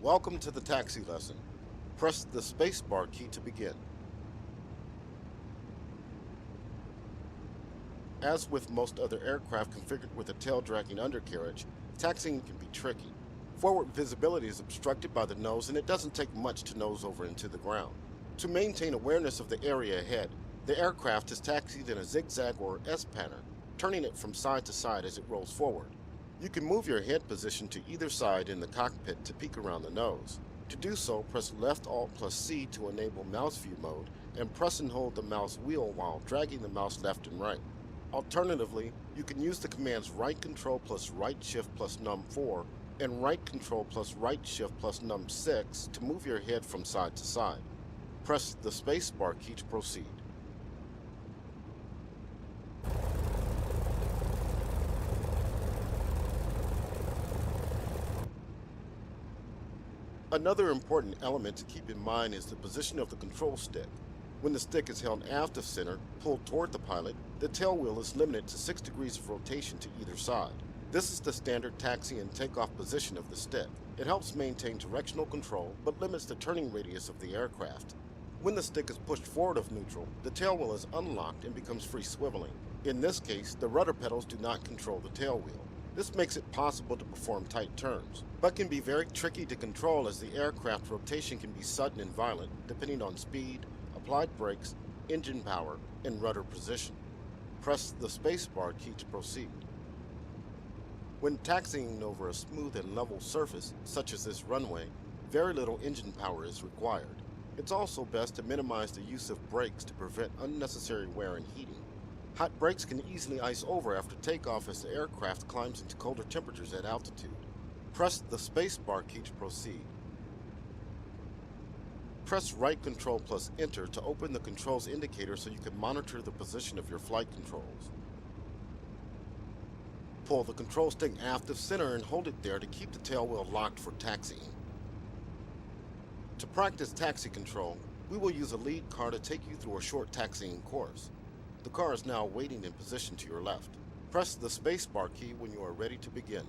Welcome to the taxi lesson. Press the spacebar key to begin. As with most other aircraft configured with a tail-dragging undercarriage, taxiing can be tricky. Forward visibility is obstructed by the nose and it doesn't take much to nose over into the ground. To maintain awareness of the area ahead, the aircraft is taxied in a zigzag or S pattern, turning it from side to side as it rolls forward. You can move your head position to either side in the cockpit to peek around the nose. To do so, press left Alt plus C to enable mouse view mode, and press and hold the mouse wheel while dragging the mouse left and right. Alternatively, you can use the commands right control plus right shift plus num 4 and right control plus right shift plus num 6 to move your head from side to side. Press the spacebar key to proceed. Another important element to keep in mind is the position of the control stick. When the stick is held aft of center, pulled toward the pilot, the tail wheel is limited to 6 degrees of rotation to either side. This is the standard taxi and takeoff position of the stick. It helps maintain directional control, but limits the turning radius of the aircraft. When the stick is pushed forward of neutral, the tail wheel is unlocked and becomes free swiveling. In this case, the rudder pedals do not control the tail wheel. This makes it possible to perform tight turns, but can be very tricky to control as the aircraft rotation can be sudden and violent depending on speed, applied brakes, engine power, and rudder position. Press the spacebar key to proceed. When taxiing over a smooth and level surface, such as this runway, very little engine power is required. It's also best to minimize the use of brakes to prevent unnecessary wear and heating. Hot brakes can easily ice over after takeoff as the aircraft climbs into colder temperatures at altitude. Press the spacebar key to proceed. Press right control plus enter to open the controls indicator so you can monitor the position of your flight controls. Pull the control stick aft of center and hold it there to keep the tail wheel locked for taxiing. To practice taxi control, we will use a lead car to take you through a short taxiing course. The car is now waiting in position to your left. Press the spacebar key when you are ready to begin.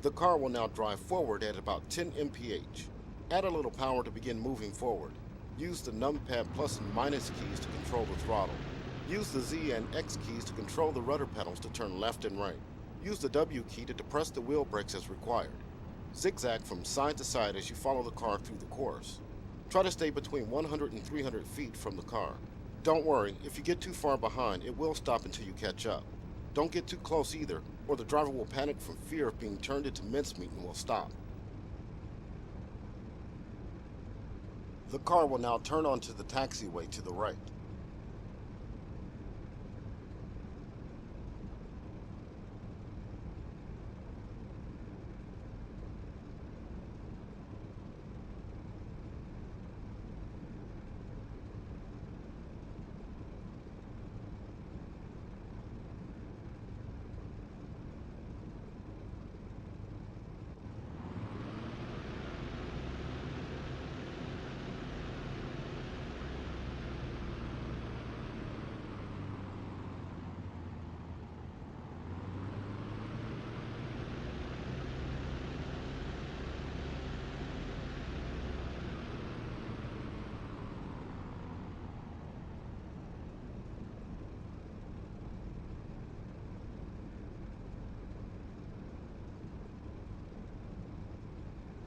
The car will now drive forward at about 10 mph. Add a little power to begin moving forward. Use the numpad plus and minus keys to control the throttle. Use the Z and X keys to control the rudder pedals to turn left and right. Use the W key to depress the wheel brakes as required. Zigzag from side to side as you follow the car through the course. Try to stay between 100 and 300 feet from the car. Don't worry, if you get too far behind, it will stop until you catch up. Don't get too close either, or the driver will panic from fear of being turned into mincemeat and will stop. The car will now turn onto the taxiway to the right.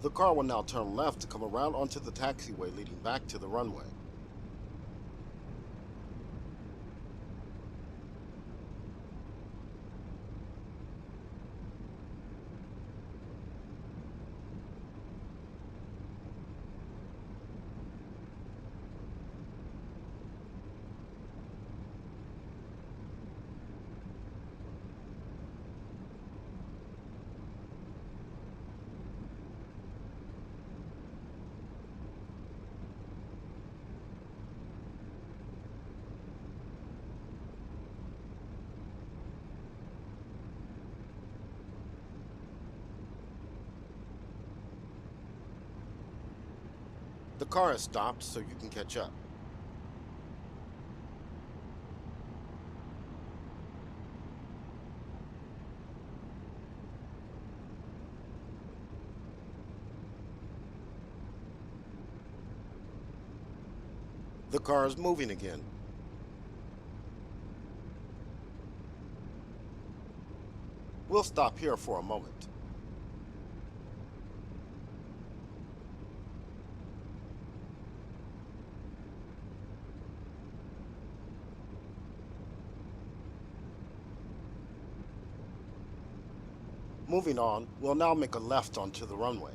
The car will now turn left to come around onto the taxiway leading back to the runway. The car has stopped so you can catch up. The car is moving again. We'll stop here for a moment. Moving on, we'll now make a left onto the runway.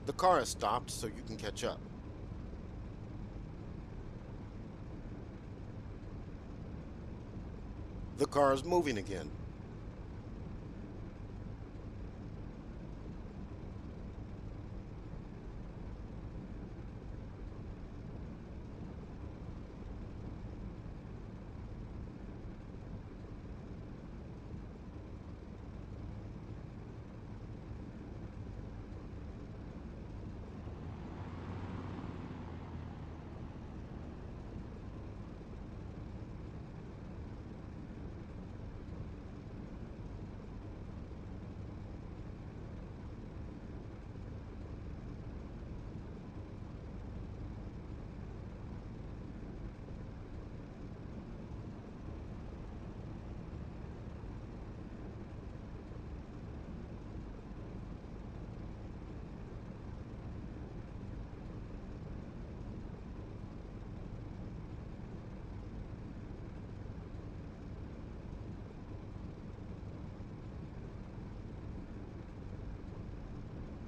The car has stopped so you can catch up. The car is moving again.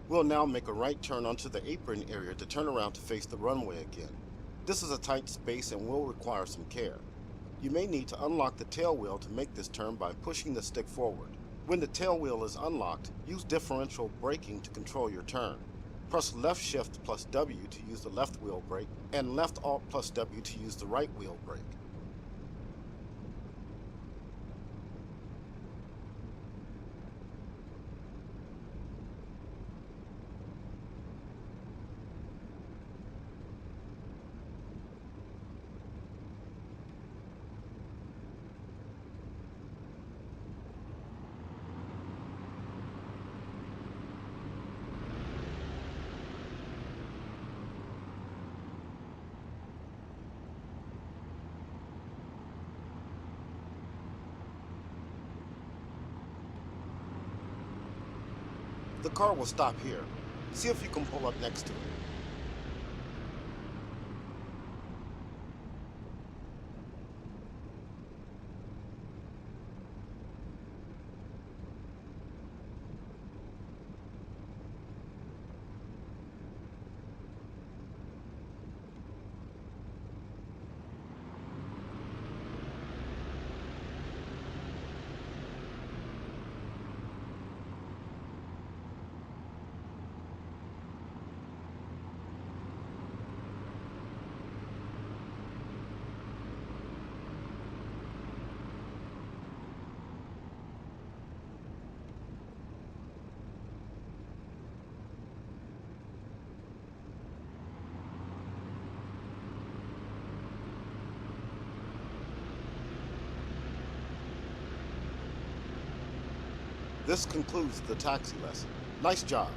We'll now make a right turn onto the apron area to turn around to face the runway again. This is a tight space and will require some care. You may need to unlock the tail wheel to make this turn by pushing the stick forward. When the tail wheel is unlocked, use differential braking to control your turn. Press left shift plus W to use the left wheel brake, and left alt plus W to use the right wheel brake. The car will stop here. See if you can pull up next to it. This concludes the taxi lesson. Nice job.